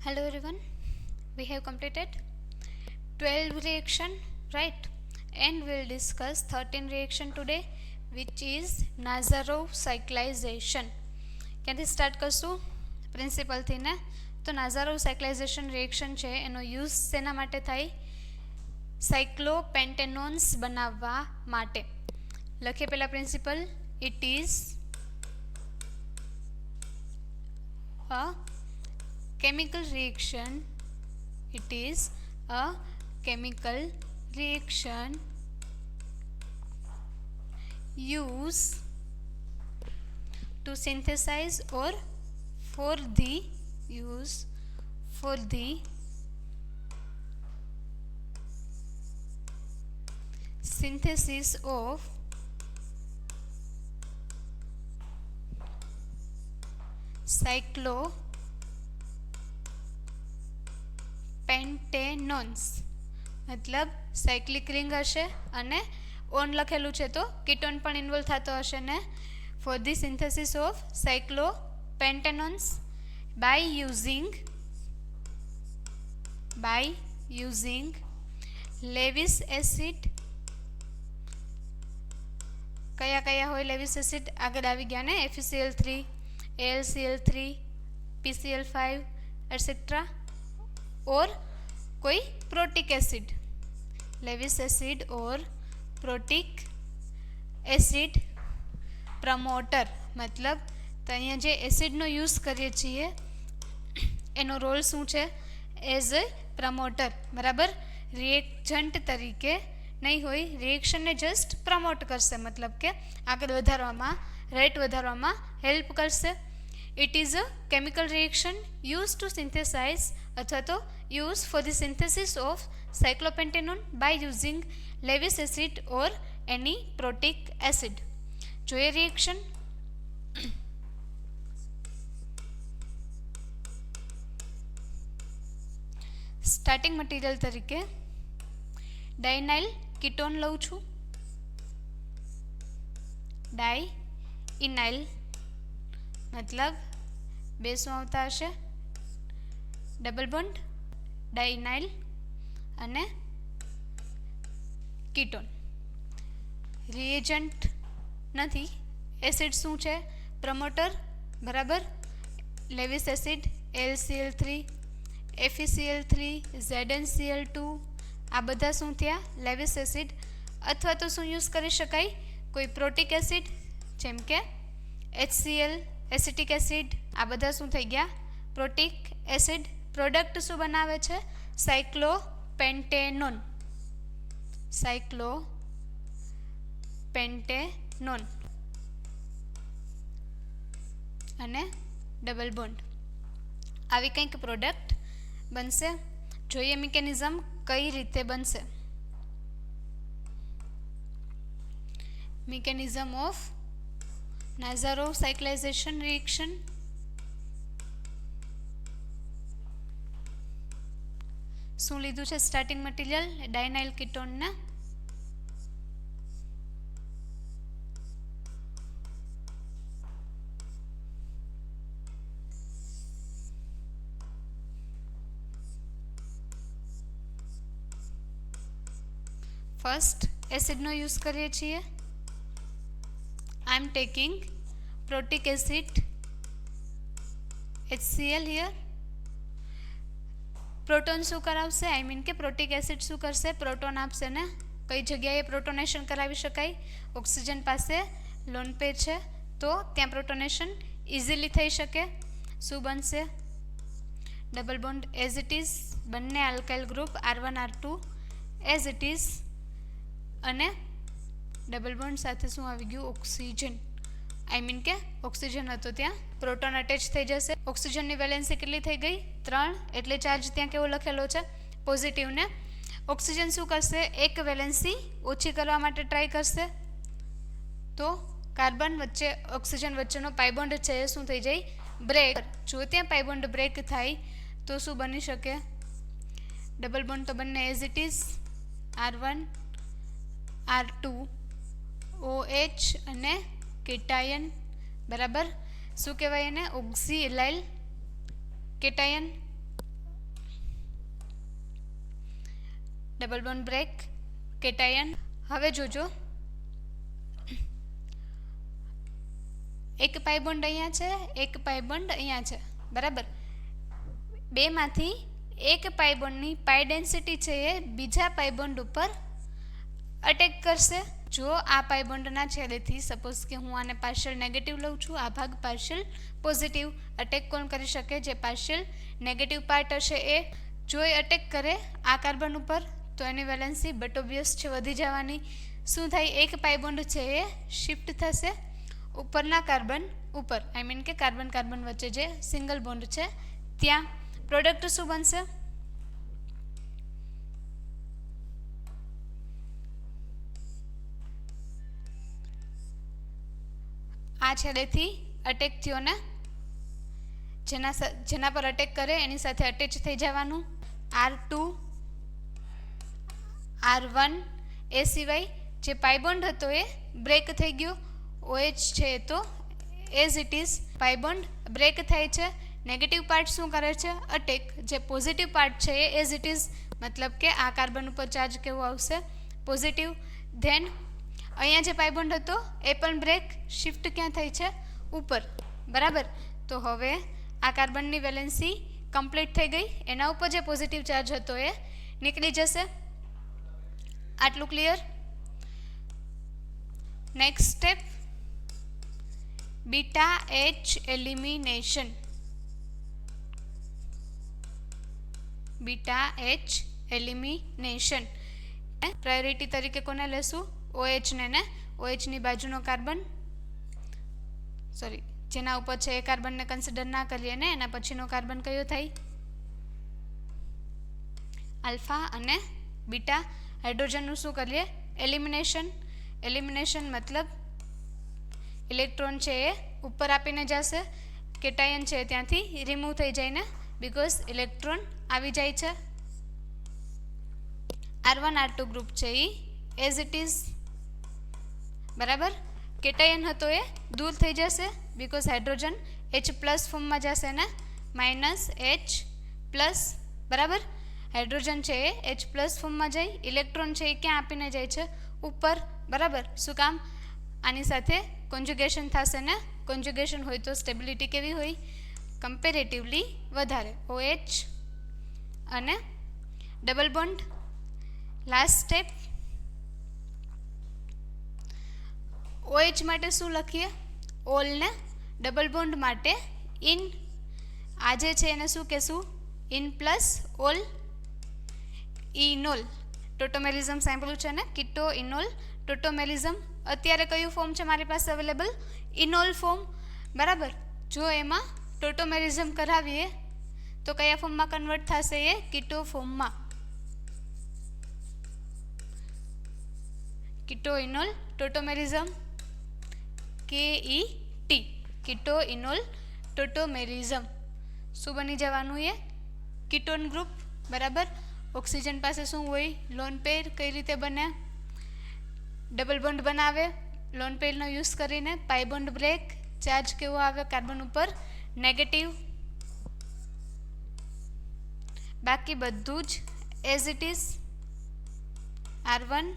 Hello everyone, we have completed 12 reaction, right? And we'll discuss 13 reaction today, which is Nazarov cyclization. ક્યાંથી start કરશું? પ્રિન્સિપલથી ને. તો નાઝારોવ સાયક્લાઇઝેશન reaction છે એનો યુઝ શેના માટે થાય? સાયક્લોપેન્ટેનોન્સ બનાવવા માટે. લખીએ પહેલા principal. It is a chemical reaction. It is a chemical reaction used to synthesize or for the synthesis of પેન્ટેનોન્સ. મતલબ સાયક્લિક રિંગ હશે અને ઓન લખેલું છે તો કીટોન પણ ઇન્વોલ્વ થતો હશે ને. For the synthesis of cyclopentanones by using Lewis acid. કયા હોય લેવિસ એસિડ? આગળ આવી ગયા ને. FeCl3, AlCl3, PCl5 etcetera. और कोई प्रोटिक एसिड, लेविस एसिड और प्रोटिक एसिड प्रमोटर. मतलब तो अँ जे एसिडनो यूज करिए छीए एनो रोल शू है? As a promoter. बराबर. रिएक्जंट तरीके नहीं होय, रिएक्शन ने जस्ट प्रमोट करशे. मतलब के आगे वधारवामां, रेट वधारवामां हेल्प करशे. It is a chemical reaction used to synthesize अथवा तो use for the synthesis of cyclopentanone by using Lewis acid or any protic acid. જોઈએ reaction. સ્ટાર્ટિંગ મટીરિયલ તરીકે ડાયનાઇલ કીટોન લઉં છું. ડાયઇનાઇલ मतलब બે શું આવતા હશે? ડબલ બોન્ડ, ડાયનાઇલ અને કીટોન. રિએજન્ટ નથી. એસિડ શું છે? પ્રમોટર. બરાબર. Lewis acid, AlCl3, FeCl3, ZnCl2 આ બધા શું થયા? Lewis acid. અથવા તો શું યુઝ કરી શકાય? કોઈ પ્રોટિક એસિડ જેમ કે HCl, એસિટિક એસિડ. આ બધા શું થઈ ગયા? Protic acid. પ્રોડક્ટ શું બનાવે છે? સાયક્લોપેન્ટેનોન. અને ડબલ બોન્ડ. આવી કંઈક પ્રોડક્ટ બનશે. જોઈએ મિકેનિઝમ કઈ રીતે બનશે. Mechanism of Nazarov cyclization reaction. શું લીધું છે સ્ટાર્ટિંગ મટીરિયલ? ડાયનાઇલ કીટોનને ફર્સ્ટ એસિડનો યુઝ કરીએ છીએ. I am taking protic acid HCl here. Proton શું કરાવશે? આઈ મીન કે પ્રોટિક એસિડ શું કરશે? પ્રોટોન આપશે ને. કઈ જગ્યાએ પ્રોટોનેશન કરાવી શકાય? ઓક્સિજન પાસે લોન પેર છે તો ત્યાં પ્રોટોનેશન ઇઝીલી થઈ શકે. શું બનશે? Double bond as it is. બંને alkyl group R1 R2 as it is. અને ડબલ બોન્ડ સાથે શું આવી ગયું? ઓક્સિજન. આઈ મીન કે ઓક્સિજન હતો ત્યાં પ્રોટોન અટેચ થઈ જશે. ઓક્સિજનની વેલેન્સી કેટલી થઈ ગઈ? 3. એટલે ચાર્જ ત્યાં કેવો લખેલો છે? પોઝિટિવ ને. ઓક્સિજન શું કરશે? એક વેલેન્સી ઓછી કરવા માટે ટ્રાય કરશે. તો કાર્બન વચ્ચે ઓક્સિજન વચ્ચેનો પાઇબોન્ડ છે એ શું થઈ જાય? બ્રેક. જો ત્યાં પાઇબોન્ડ બ્રેક થાય તો શું બની શકે? ડબલ બોન્ડ તો બંને as it is R1 R2 OH અને કેટાયન. બરાબર. શું કહેવાય એને? Oxyallyl cation. Double bond break, cation. હવે જોજો, એક પાઈ બોન્ડ અહીંયા છે, એક પાઈ બોન્ડ અહીંયા છે, બરાબર. બેમાંથી એક પાઈ બોન્ડની પાઈ ડેન્સિટી છે એ બીજા પાઈ બોન્ડ ઉપર અટેક કરશે. જો આ પાઈ બોન્ડના છેડેથી સપોઝ કે હું આને પાર્શિયલ નેગેટિવ લઉં છું, આ ભાગ પાર્શિયલ પોઝિટિવ, અટેક કોણ કરી શકે? જે પાર્શિયલ નેગેટિવ પાર્ટ હશે એ. જો એ અટેક કરે આ કાર્બન ઉપર તો એની વેલેન્સી બટ ઓબ્વિયસ છે વધી જવાની. શું થાય? એક પાઈ બોન્ડ છે એ શિફ્ટ થશે ઉપરના કાર્બન ઉપર, આઈ મીન કે કાર્બન કાર્બન વચ્ચે જે સિંગલ બોન્ડ છે ત્યાં. પ્રોડક્ટ શું બનશે? આ છેડેથી અટેક થયો ને, જેના પર અટેક કરે એની સાથે અટેચ થઈ જવાનું. R2 R1 એ સિવાય જે પાઇબોન્ડ હતો એ બ્રેક થઈ ગયો. OH છે તો એઝ ઇટ ઇઝ પાઇબોન્ડ બ્રેક થાય છે. નેગેટિવ પાર્ટ શું કરે છે? અટેક. જે પોઝિટિવ પાર્ટ છે એ એઝ ઇટ ઇઝ, મતલબ કે આ કાર્બન ઉપર ચાર્જ કેવો આવશે? પોઝિટિવ. ધેન અહીંયા જે પાઇબોન્ડ હતો એ પણ બ્રેક, શિફ્ટ ક્યાં થઈ છે? ઉપર, બરાબર. તો હવે આ કાર્બનની વેલેન્સી કમ્પ્લીટ થઈ ગઈ. એના ઉપર જે પોઝિટિવ ચાર્જ હતો એ નીકળી જશે. આટલું clear? Next step, beta H elimination. Beta H elimination priority તરીકે કોને લેશું? OH ને OH ની બાજુનો કાર્બન, સોરી જેના ઉપર છે એ કાર્બનને કન્સિડર ના કરીએ ને, એના પછીનો કાર્બન કયો થાય? આલ્ફા અને બીટા. હાઇડ્રોજનનું શું કરીએ? એલિમિનેશન. એલિમિનેશન મતલબ ઇલેક્ટ્રોન છે એ ઉપર આપીને જશે, કેટાયન છે ત્યાંથી રિમૂવ થઈ જાય ને, બિકોઝ ઇલેક્ટ્રોન આવી જાય છે. R1 R2 ગ્રુપ છે એ એઝ ઇટ ઇઝ, બરાબર. કેટાયન હતો એ દૂર થઈ જશે, બિકોઝ હાઇડ્રોજન H પ્લસ ફોર્મમાં જશે ને, માઇનસ H પ્લસ, બરાબર. હાઇડ્રોજન છે એ H પ્લસ ફોર્મમાં જાય, ઇલેક્ટ્રોન છે એ ક્યાં આપીને જાય છે? ઉપર, બરાબર. શું કામ? આની સાથે કોન્જ્યુગેશન થશે ને, કોન્જ્યુગેશન હોય તો સ્ટેબિલિટી કેવી હોય? કમ્પેરેટિવલી વધારે. OH અને double bond. Last step, OH માટે શું લખીએ? ઓલ ને. ડબલ બોન્ડ માટે ઇન. આજે છે એને શું કહેશું? Ene plus ol. Enol. Tautomerism સાંભળ્યું છે ને? કીટો ઇનોલ ટોટોમેરિઝમ. અત્યારે કયું ફોર્મ છે મારી પાસે અવેલેબલ? ઇનોલ ફોર્મ, બરાબર. જો એમાં ટોટોમેરિઝમ કરાવીએ તો કયા ફોર્મમાં કન્વર્ટ થશે? એ કીટો ફોર્મમાં. કીટો ઇનોલ ટોટોમેરિઝમ, KET, કીટો ઇનોલ ટોટોમેરિઝમ. શું બની જવાનું? એ કીટોન ગ્રુપ, બરાબર. ઓક્સિજન પાસે શું હોય? Lone pair. કઈ રીતે બને? ડબલ બોન્ડ બનાવે લોન પેરનો યુઝ કરીને. પાઈ બોન્ડ બ્રેક. ચાર્જ કેવો આવે કાર્બન ઉપર? નેગેટિવ. બાકી બધું જ as it is. R1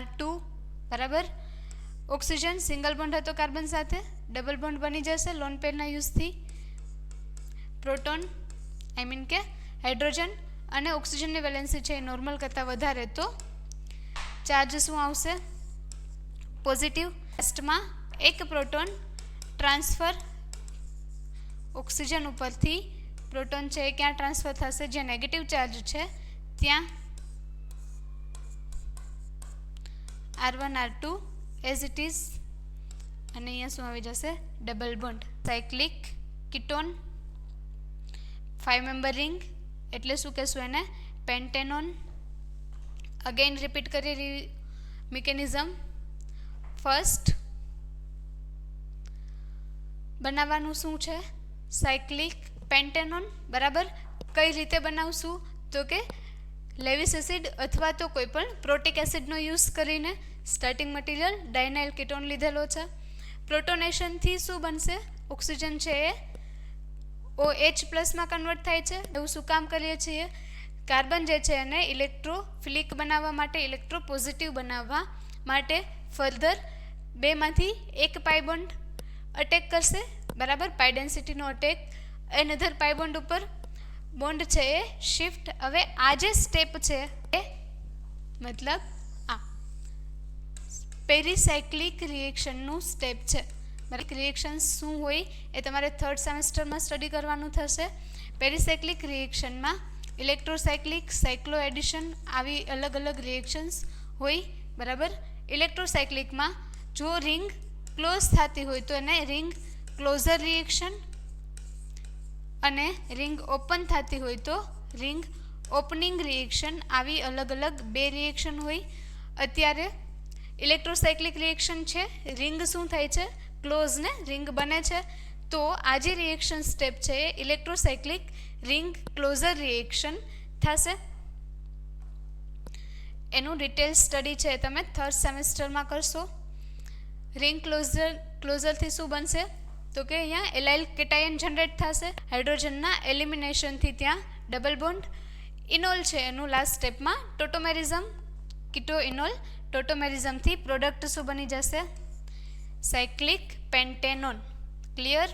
R2, બરાબર. ઓક્સિજન સિંગલ બોન્ડ હતો કાર્બન સાથે, ડબલ બોન્ડ બની જશે લોન પેરના યુઝથી. પ્રોટોન, આઈ મીન કે હાઇડ્રોજન અને ઓક્સિજનની વેલેન્સી છે એ નોર્મલ કરતાં વધારે તો ચાર્જ શું આવશે? પોઝિટિવ. લાસ્ટમાં એક પ્રોટોન ટ્રાન્સફર ઓક્સિજન ઉપરથી પ્રોટોન છે એ ક્યાં ટ્રાન્સફર થશે? જે નેગેટિવ ચાર્જ છે ત્યાં. R1 R2 as it is. અને અહીંયા શું આવી જશે? Double bond. Cyclic ketone. 5 member ring એટલે શું કહેશું એને? પેન્ટેનોન. અગેન રિપીટ કરીએ મિકેનિઝમ. ફર્સ્ટ બનાવવાનું શું છે? સાયક્લિક પેન્ટેનોન, બરાબર. કઈ રીતે બનાવશું? તો કે લેવિસ એસિડ અથવા તો કોઈ પણ પ્રોટિક એસિડનો યુઝ કરીને. સ્ટાર્ટિંગ મટીરિયલ ડાયનાઇલ કીટોન લીધેલો છે. પ્રોટોનેશનથી શું બનશે? ઓક્સિજન છે એ OH પ્લસમાં કન્વર્ટ થાય છે. એવું શું કામ કરીએ છીએ? કાર્બન જે છે એને ઇલેક્ટ્રોફિલિક બનાવવા માટે, ઇલેક્ટ્રોપોઝિટિવ બનાવવા માટે ફર્ધર બેમાંથી એક પાઈ બોન્ડ અટેક કરશે, બરાબર, પાઈ ડેન્સિટીનો અટેક એનધર પાઈ બોન્ડ ઉપર બોન્ડ છે એ શિફ્ટ. હવે આ જે સ્ટેપ છે એ મતલબ આ પેરીસાયક્લિક રિએક્શનનું સ્ટેપ છે. રિએક્શન શું હોય એ તમારે થર્ડ સેમેસ્ટરમાં સ્ટડી કરવાનું થશે. પેરીસાયક્લિક રિએક્શનમાં ઇલેક્ટ્રોસાયક્લિક, સાયક્લો એડિશન આવી અલગ અલગ રિએક્શન્સ હોય, બરાબર. ઇલેક્ટ્રોસાયક્લિકમાં જો રિંગ ક્લોઝ થતી હોય તો એને રિંગ ક્લોઝર રિએક્શન, અને રિંગ ઓપન થતી હોય તો રિંગ ઓપનિંગ રિએક્શન, આવી અલગ અલગ બે રિએક્શન હોય. અત્યારે ઇલેક્ટ્રોસાયક્લિક રિએક્શન છે, રિંગ શું થાય છે, ક્લોઝ ને રિંગ બને છે. તો આ જે રિએક્શન સ્ટેપ છે એ ઇલેક્ટ્રોસાયક્લિક રિંગ ક્લોઝર રિએક્શન થશે. એનું ડિટેલ સ્ટડી છે તમે થર્ડ સેમેસ્ટરમાં કરશો. રિંગ ક્લોઝરથી શું બનશે તો કે અહીંયા એલાઇલ કેટાયન જનરેટ થશે. હાઇડ્રોજનના એલિમિનેશનથી ત્યાં ડબલ બોન્ડ ઇનોલ છે એનું લાસ્ટ સ્ટેપમાં ટોટોમેરિઝમ, કીટો ઇનોલ ટોટોમેરિઝમથી પ્રોડક્ટ શું બની જશે, સાયક્લિક પેન્ટેનોન. ક્લિયર?